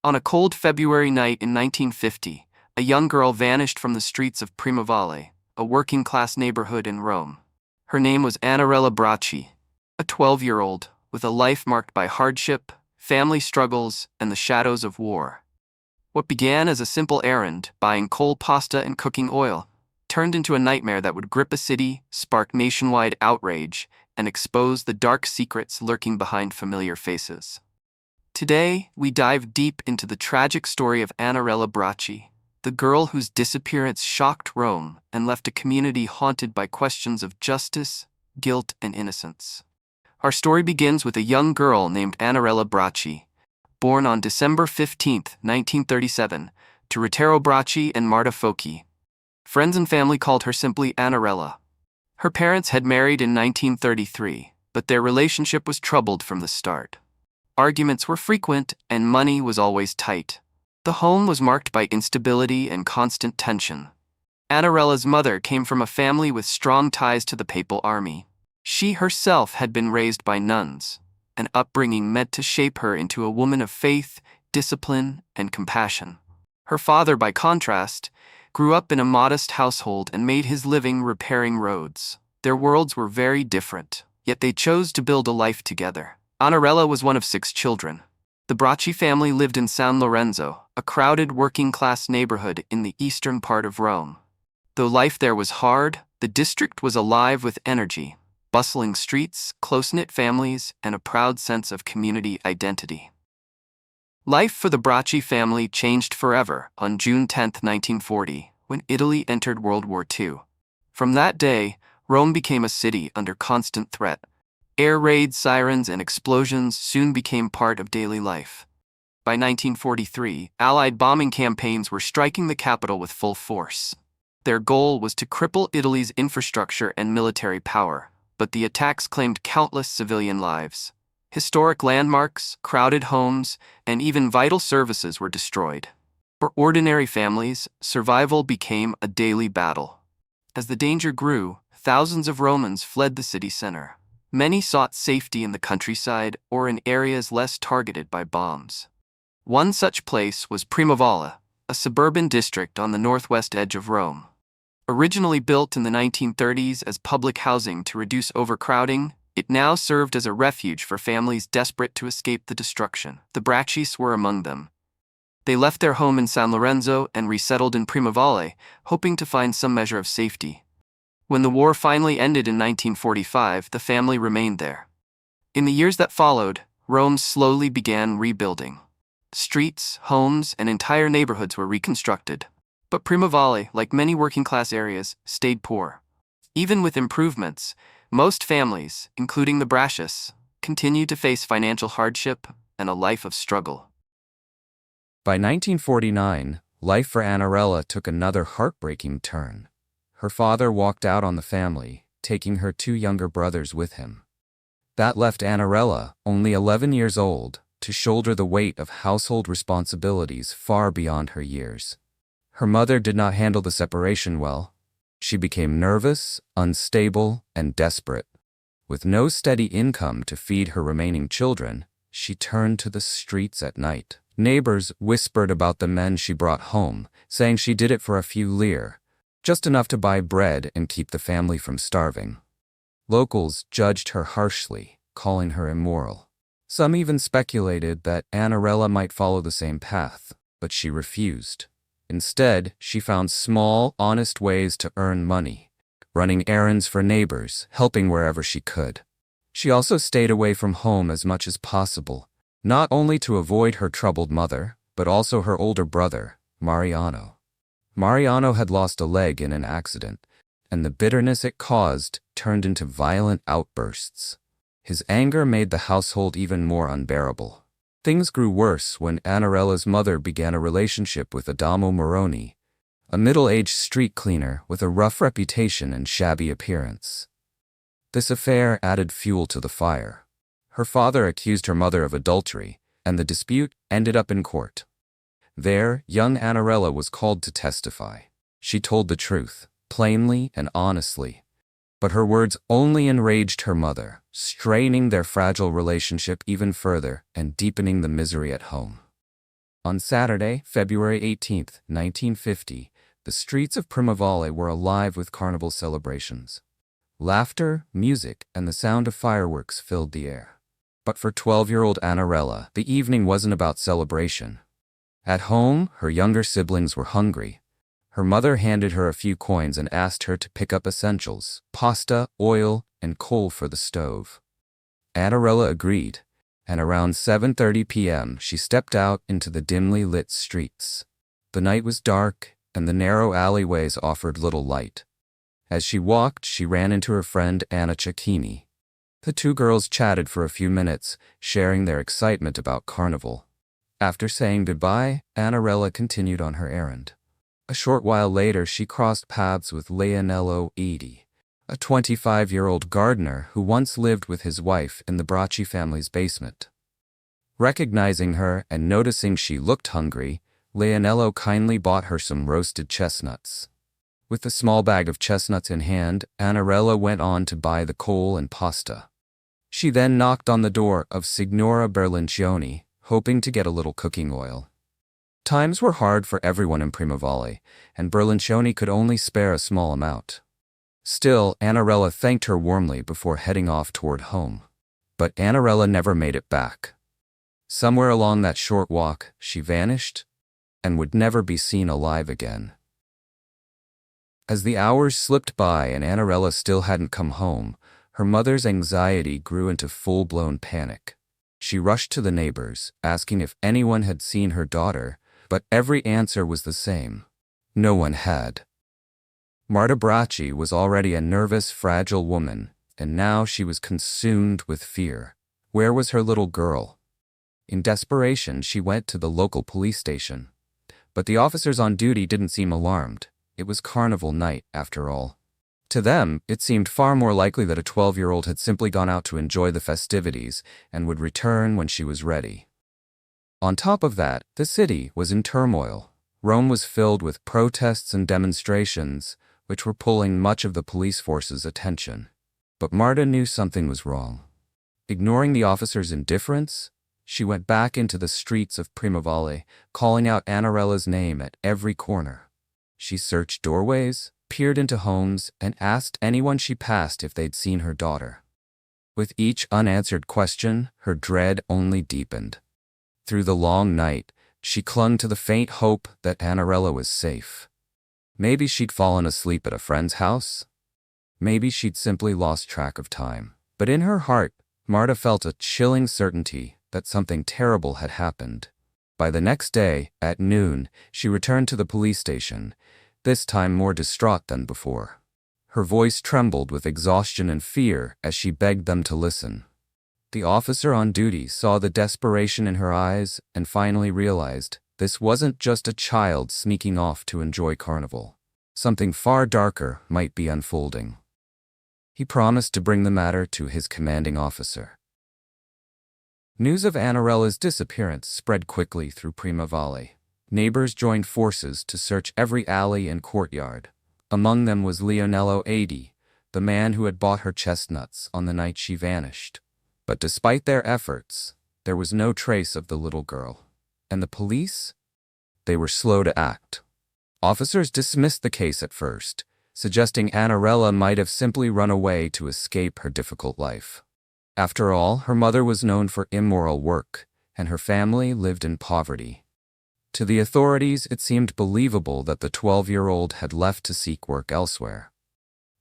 On a cold February night in 1950, a young girl vanished from the streets of Primavalle, a working-class neighborhood in Rome. Her name was Annarella Bracci, a 12-year-old with a life marked by hardship, family struggles, and the shadows of war. What began as a simple errand, buying cold pasta and cooking oil, turned into a nightmare that would grip a city, spark nationwide outrage, and expose the dark secrets lurking behind familiar faces. Today, we dive deep into the tragic story of Annarella Bracci, the girl whose disappearance shocked Rome and left a community haunted by questions of justice, guilt, and innocence. Our story begins with a young girl named Annarella Bracci, born on December 15, 1937, to Ritero Bracci and Marta Fochi. Friends and family called her simply Annarella. Her parents had married in 1933, but their relationship was troubled from the start. Arguments were frequent, and money was always tight. The home was marked by instability and constant tension. Annarella's mother came from a family with strong ties to the papal army. She herself had been raised by nuns, an upbringing meant to shape her into a woman of faith, discipline, and compassion. Her father, by contrast, grew up in a modest household and made his living repairing roads. Their worlds were very different, yet they chose to build a life together. Annarella was one of 6 children. The Bracci family lived in San Lorenzo, a crowded working-class neighborhood in the eastern part of Rome. Though life there was hard, the district was alive with energy, bustling streets, close-knit families, and a proud sense of community identity. Life for the Bracci family changed forever on June 10, 1940, when Italy entered World War II. From that day, Rome became a city under constant threat. Air raids, sirens, and explosions soon became part of daily life. By 1943, Allied bombing campaigns were striking the capital with full force. Their goal was to cripple Italy's infrastructure and military power, but the attacks claimed countless civilian lives. Historic landmarks, crowded homes, and even vital services were destroyed. For ordinary families, survival became a daily battle. As the danger grew, thousands of Romans fled the city center. Many sought safety in the countryside or in areas less targeted by bombs. One such place was Primavalle, a suburban district on the northwest edge of Rome. Originally built in the 1930s as public housing to reduce overcrowding, it now served as a refuge for families desperate to escape the destruction. The Braccis were among them. They left their home in San Lorenzo and resettled in Primavalle, hoping to find some measure of safety. When the war finally ended in 1945, the family remained there. In the years that followed, Rome slowly began rebuilding. Streets, homes, and entire neighborhoods were reconstructed. But Primavalle, like many working-class areas, stayed poor. Even with improvements, most families, including the Braccis, continued to face financial hardship and a life of struggle. By 1949, life for Annarella took another heartbreaking turn. Her father walked out on the family, taking her 2 younger brothers with him. That left Annarella, only 11 years old, to shoulder the weight of household responsibilities far beyond her years. Her mother did not handle the separation well. She became nervous, unstable, and desperate. With no steady income to feed her remaining children, she turned to the streets at night. Neighbors whispered about the men she brought home, saying she did it for a few lire, just enough to buy bread and keep the family from starving. Locals judged her harshly, calling her immoral. Some even speculated that Annarella might follow the same path, but she refused. Instead, she found small, honest ways to earn money, running errands for neighbors, helping wherever she could. She also stayed away from home as much as possible, not only to avoid her troubled mother, but also her older brother, Mariano. Mariano had lost a leg in an accident, and the bitterness it caused turned into violent outbursts. His anger made the household even more unbearable. Things grew worse when Annarella's mother began a relationship with Adamo Moroni, a middle-aged street cleaner with a rough reputation and shabby appearance. This affair added fuel to the fire. Her father accused her mother of adultery, and the dispute ended up in court. There, young Annarella was called to testify. She told the truth, plainly and honestly. But her words only enraged her mother, straining their fragile relationship even further and deepening the misery at home. On Saturday, February 18, 1950, the streets of Primavalle were alive with carnival celebrations. Laughter, music, and the sound of fireworks filled the air. But for 12-year-old Annarella, the evening wasn't about celebration. At home, her younger siblings were hungry. Her mother handed her a few coins and asked her to pick up essentials: pasta, oil, and coal for the stove. Annarella agreed, and around 7:30 p.m. she stepped out into the dimly lit streets. The night was dark, and the narrow alleyways offered little light. As she walked, she ran into her friend Anna Cecchini. The two girls chatted for a few minutes, sharing their excitement about carnival. After saying goodbye, Annarella continued on her errand. A short while later, she crossed paths with Leonello Bracci, a 25-year-old gardener who once lived with his wife in the Bracci family's basement. Recognizing her and noticing she looked hungry, Leonello kindly bought her some roasted chestnuts. With the small bag of chestnuts in hand, Annarella went on to buy the coal and pasta. She then knocked on the door of Signora Berlincioni, hoping to get a little cooking oil. Times were hard for everyone in Primavalle, and Berlincioni could only spare a small amount. Still, Annarella thanked her warmly before heading off toward home. But Annarella never made it back. Somewhere along that short walk, she vanished and would never be seen alive again. As the hours slipped by and Annarella still hadn't come home, her mother's anxiety grew into full-blown panic. She rushed to the neighbors, asking if anyone had seen her daughter, but every answer was the same. No one had. Marta Bracci was already a nervous, fragile woman, and now she was consumed with fear. Where was her little girl? In desperation, she went to the local police station. But the officers on duty didn't seem alarmed. It was carnival night, after all. To them, it seemed far more likely that a 12-year-old had simply gone out to enjoy the festivities and would return when she was ready. On top of that, the city was in turmoil. Rome was filled with protests and demonstrations, which were pulling much of the police force's attention. But Marta knew something was wrong. Ignoring the officers' indifference, she went back into the streets of Primavalle, calling out Annarella's name at every corner. She searched doorways, peered into homes, and asked anyone she passed if they'd seen her daughter. With each unanswered question, her dread only deepened. Through the long night, she clung to the faint hope that Annarella was safe. Maybe she'd fallen asleep at a friend's house. Maybe she'd simply lost track of time. But in her heart, Marta felt a chilling certainty that something terrible had happened. By the next day, at noon, she returned to the police station, this time more distraught than before. Her voice trembled with exhaustion and fear as she begged them to listen. The officer on duty saw the desperation in her eyes and finally realized this wasn't just a child sneaking off to enjoy carnival. Something far darker might be unfolding. He promised to bring the matter to his commanding officer. News of Annarella's disappearance spread quickly through Primavalle. Neighbors joined forces to search every alley and courtyard. Among them was Leonello Bracci, the man who had bought her chestnuts on the night she vanished. But despite their efforts, there was no trace of the little girl. And the police? They were slow to act. Officers dismissed the case at first, suggesting Annarella might have simply run away to escape her difficult life. After all, her mother was known for immoral work, and her family lived in poverty. To the authorities, it seemed believable that the 12-year-old had left to seek work elsewhere.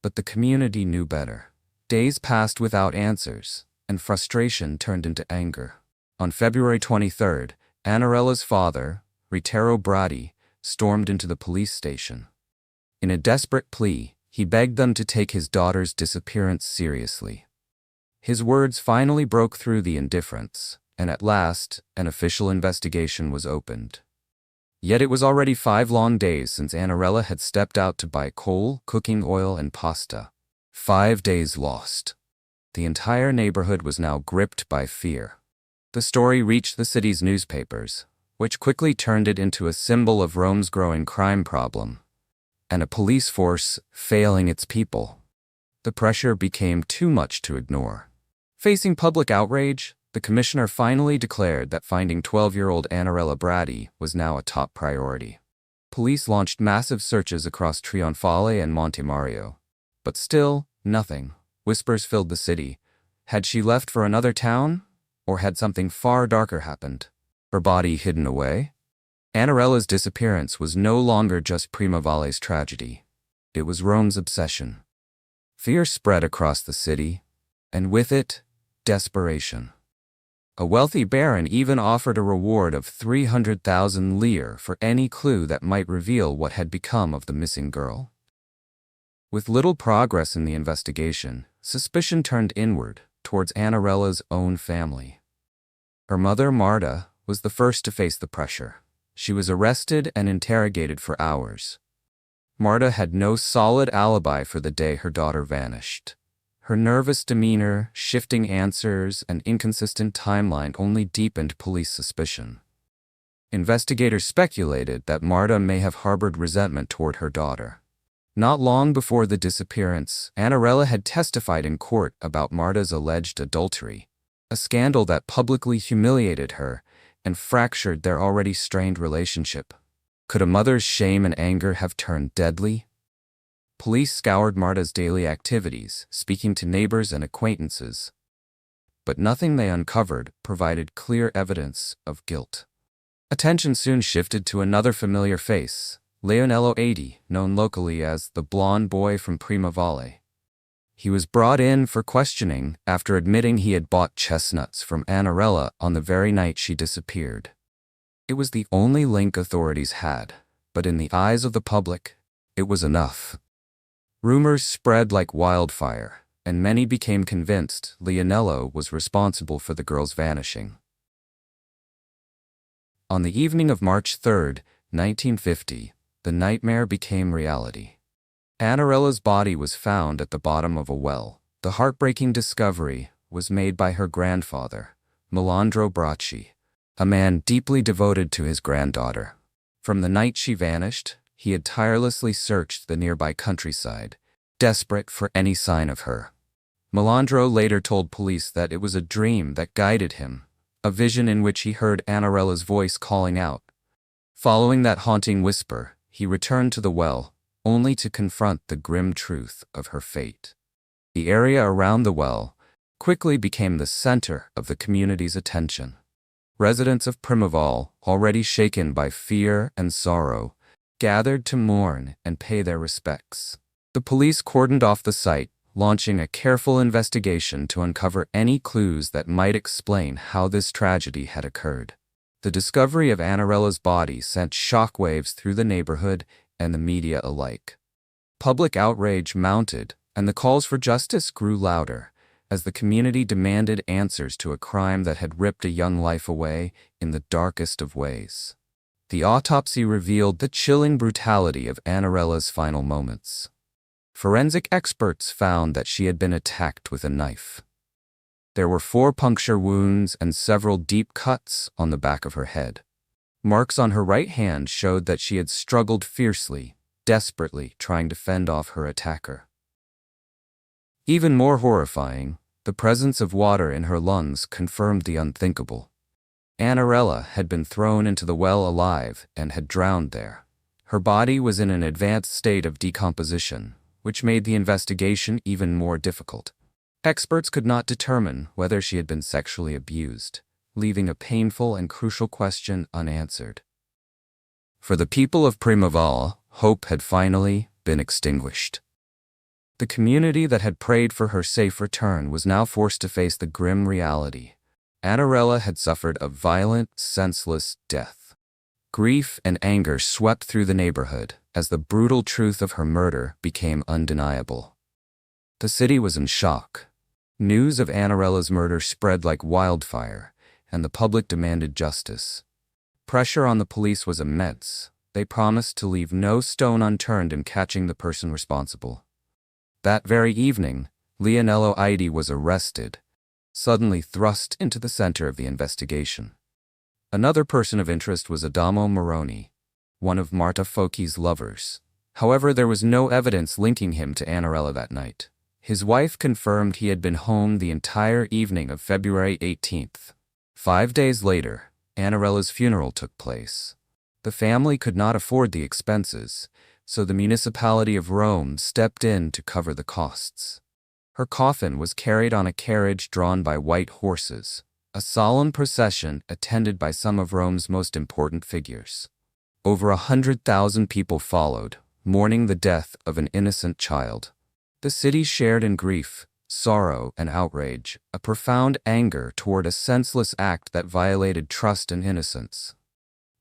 But the community knew better. Days passed without answers, and frustration turned into anger. On February 23rd, Annarella's father, Ritero Bradi, stormed into the police station. In a desperate plea, he begged them to take his daughter's disappearance seriously. His words finally broke through the indifference, and at last, an official investigation was opened. Yet it was already 5 long days since Annarella had stepped out to buy coal, cooking oil, and pasta. 5 days lost. The entire neighborhood was now gripped by fear. The story reached the city's newspapers, which quickly turned it into a symbol of Rome's growing crime problem, and a police force failing its people. The pressure became too much to ignore. Facing public outrage, The commissioner finally declared that finding 12-year-old Annarella Bracci was now a top priority. Police launched massive searches across Trionfale and Monte Mario. But still, nothing. Whispers filled the city. Had she left for another town? Or had something far darker happened? Her body hidden away? Annarella's disappearance was no longer just Primavale's tragedy. It was Rome's obsession. Fear spread across the city, and with it, desperation. A wealthy baron even offered a reward of 300,000 lire for any clue that might reveal what had become of the missing girl. With little progress in the investigation, suspicion turned inward, towards Annarella's own family. Her mother, Marta, was the first to face the pressure. She was arrested and interrogated for hours. Marta had no solid alibi for the day her daughter vanished. Her nervous demeanor, shifting answers, and inconsistent timeline only deepened police suspicion. Investigators speculated that Marta may have harbored resentment toward her daughter. Not long before the disappearance, Annarella had testified in court about Marta's alleged adultery, a scandal that publicly humiliated her and fractured their already strained relationship. Could a mother's shame and anger have turned deadly? Police scoured Marta's daily activities, speaking to neighbors and acquaintances. But nothing they uncovered provided clear evidence of guilt. Attention soon shifted to another familiar face, Leonello 80, known locally as the blonde boy from Primavale. He was brought in for questioning after admitting he had bought chestnuts from Annarella on the very night she disappeared. It was the only link authorities had, but in the eyes of the public, it was enough. Rumors spread like wildfire, and many became convinced Leonello was responsible for the girl's vanishing. On the evening of March 3, 1950, the nightmare became reality. Annarella's body was found at the bottom of a well. The heartbreaking discovery was made by her grandfather, Annarella Bracci, a man deeply devoted to his granddaughter. From the night she vanished, he had tirelessly searched the nearby countryside, desperate for any sign of her. Melandro later told police that it was a dream that guided him, a vision in which he heard Annarella's voice calling out. Following that haunting whisper, he returned to the well, only to confront the grim truth of her fate. The area around the well quickly became the center of the community's attention. Residents of Primavale, already shaken by fear and sorrow, gathered to mourn and pay their respects. The police cordoned off the site, launching a careful investigation to uncover any clues that might explain how this tragedy had occurred. The discovery of Annarella's body sent shockwaves through the neighborhood and the media alike. Public outrage mounted, and the calls for justice grew louder, as the community demanded answers to a crime that had ripped a young life away in the darkest of ways. The autopsy revealed the chilling brutality of Annarella's final moments. Forensic experts found that she had been attacked with a knife. There were 4 puncture wounds and several deep cuts on the back of her head. Marks on her right hand showed that she had struggled fiercely, desperately trying to fend off her attacker. Even more horrifying, the presence of water in her lungs confirmed the unthinkable. Annarella had been thrown into the well alive and had drowned there. Her body was in an advanced state of decomposition, which made the investigation even more difficult. Experts could not determine whether she had been sexually abused, leaving a painful and crucial question unanswered. For the people of Primavale, hope had finally been extinguished. The community that had prayed for her safe return was now forced to face the grim reality. Annarella had suffered a violent, senseless death. Grief and anger swept through the neighborhood as the brutal truth of her murder became undeniable. The city was in shock. News of Annarella's murder spread like wildfire, and the public demanded justice. Pressure on the police was immense. They promised to leave no stone unturned in catching the person responsible. That very evening, Leonello 80 was arrested, suddenly thrust into the center of the investigation. Another person of interest was Adamo Moroni, one of Marta Fochi's lovers. However, there was no evidence linking him to Annarella that night. His wife confirmed he had been home the entire evening of February 18th. 5 days later, Annarella's funeral took place. The family could not afford the expenses, so the municipality of Rome stepped in to cover the costs. Her coffin was carried on a carriage drawn by white horses, a solemn procession attended by some of Rome's most important figures. Over 100,000 people followed, mourning the death of an innocent child. The city shared in grief, sorrow, and outrage, a profound anger toward a senseless act that violated trust and innocence.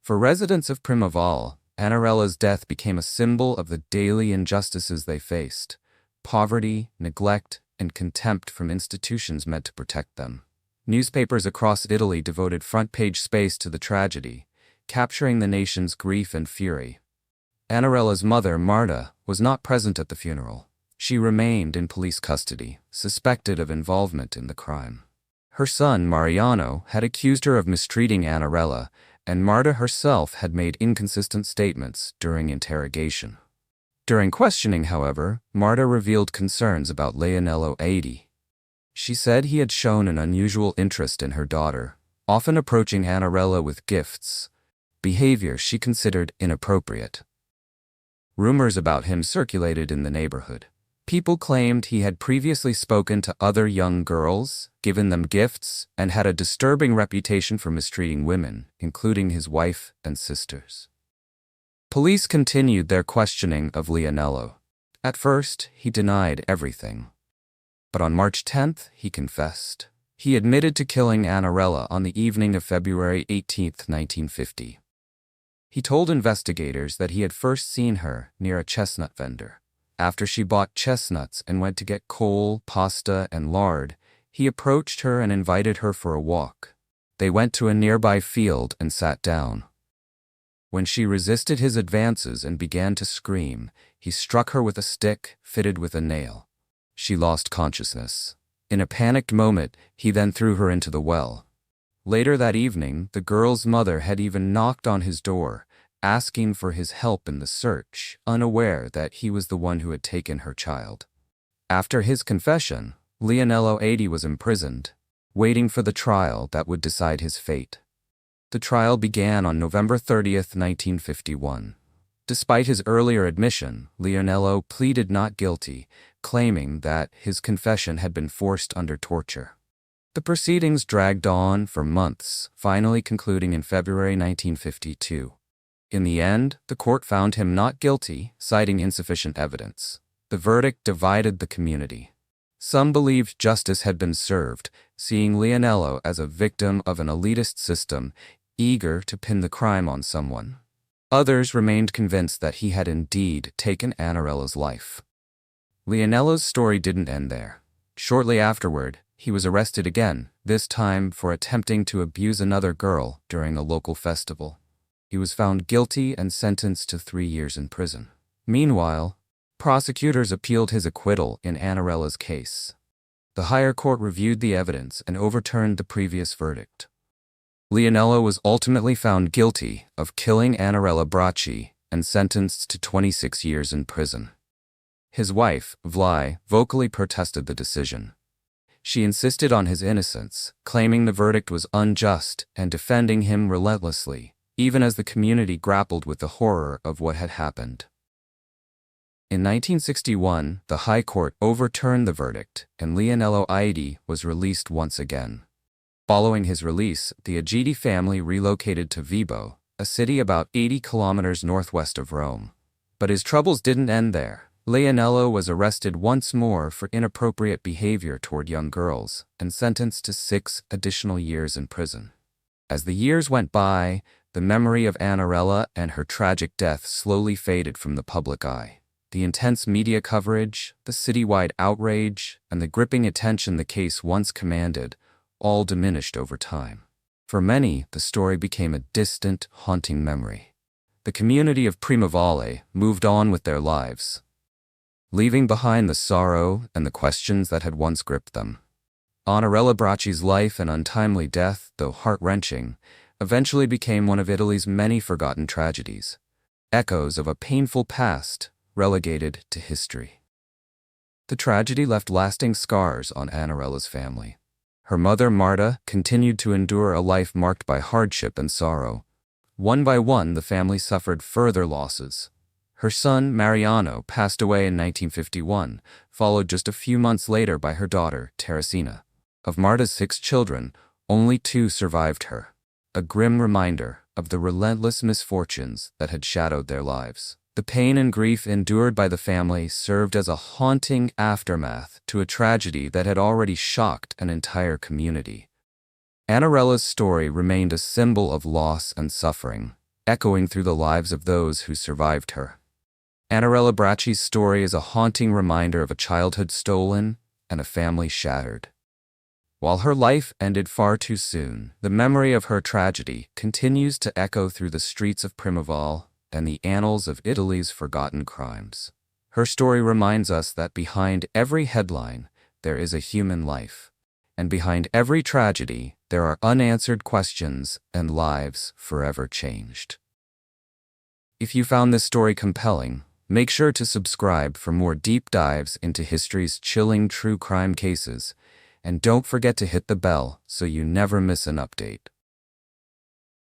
For residents of Primavalle, Annarella's death became a symbol of the daily injustices they faced: poverty, neglect, and contempt from institutions meant to protect them. Newspapers across Italy devoted front-page space to the tragedy, capturing the nation's grief and fury. Annarella's mother, Marta, was not present at the funeral. She remained in police custody, suspected of involvement in the crime. Her son, Mariano, had accused her of mistreating Annarella, and Marta herself had made inconsistent statements during interrogation. During questioning, however, Marta revealed concerns about Leonello Aidi. She said he had shown an unusual interest in her daughter, often approaching Annarella with gifts, behavior she considered inappropriate. Rumors about him circulated in the neighborhood. People claimed he had previously spoken to other young girls, given them gifts, and had a disturbing reputation for mistreating women, including his wife and sisters. Police continued their questioning of Leonello. At first, he denied everything. But on March 10th, he confessed. He admitted to killing Annarella on the evening of February 18, 1950. He told investigators that he had first seen her near a chestnut vendor. After she bought chestnuts and went to get coal, pasta, and lard, he approached her and invited her for a walk. They went to a nearby field and sat down. When she resisted his advances and began to scream, he struck her with a stick fitted with a nail. She lost consciousness. In a panicked moment, he then threw her into the well. Later that evening, the girl's mother had even knocked on his door, asking for his help in the search, unaware that he was the one who had taken her child. After his confession, Leonello Aidi was imprisoned, waiting for the trial that would decide his fate. The trial began on November 30, 1951. Despite his earlier admission, Leonello pleaded not guilty, claiming that his confession had been forced under torture. The proceedings dragged on for months, finally concluding in February 1952. In the end, the court found him not guilty, citing insufficient evidence. The verdict divided the community. Some believed justice had been served, seeing Leonello as a victim of an elitist system, eager to pin the crime on someone. Others remained convinced that he had indeed taken Annarella's life. Leonello's story didn't end there. Shortly afterward, he was arrested again, this time for attempting to abuse another girl during a local festival. He was found guilty and sentenced to 3 years in prison. Meanwhile, prosecutors appealed his acquittal in Annarella's case. The higher court reviewed the evidence and overturned the previous verdict. Leonello was ultimately found guilty of killing Annarella Bracci and sentenced to 26 years in prison. His wife, Vly, vocally protested the decision. She insisted on his innocence, claiming the verdict was unjust and defending him relentlessly, even as the community grappled with the horror of what had happened. In 1961, the High Court overturned the verdict, and Leonello Aidi was released once again. Following his release, the Agidi family relocated to Vibo, a city about 80 kilometers northwest of Rome. But his troubles didn't end there. Leonello was arrested once more for inappropriate behavior toward young girls and sentenced to 6 additional years in prison. As the years went by, the memory of Annarella and her tragic death slowly faded from the public eye. The intense media coverage, the citywide outrage, and the gripping attention the case once commanded all diminished over time. For many, the story became a distant, haunting memory. The community of Primavalle moved on with their lives, leaving behind the sorrow and the questions that had once gripped them. Annarella Bracci's life and untimely death, though heart-wrenching, eventually became one of Italy's many forgotten tragedies, echoes of a painful past relegated to history. The tragedy left lasting scars on Annarella's family. Her mother, Marta, continued to endure a life marked by hardship and sorrow. One by one, the family suffered further losses. Her son, Mariano, passed away in 1951, followed just a few months later by her daughter, Teresina. Of Marta's 6 children, only 2 survived her, a grim reminder of the relentless misfortunes that had shadowed their lives. The pain and grief endured by the family served as a haunting aftermath to a tragedy that had already shocked an entire community. Annarella's story remained a symbol of loss and suffering, echoing through the lives of those who survived her. Annarella Bracci's story is a haunting reminder of a childhood stolen and a family shattered. While her life ended far too soon, the memory of her tragedy continues to echo through the streets of Primavale and the annals of Italy's forgotten crimes. Her story reminds us that behind every headline, there is a human life, and behind every tragedy, there are unanswered questions and lives forever changed. If you found this story compelling, make sure to subscribe for more deep dives into history's chilling true crime cases, and don't forget to hit the bell so you never miss an update.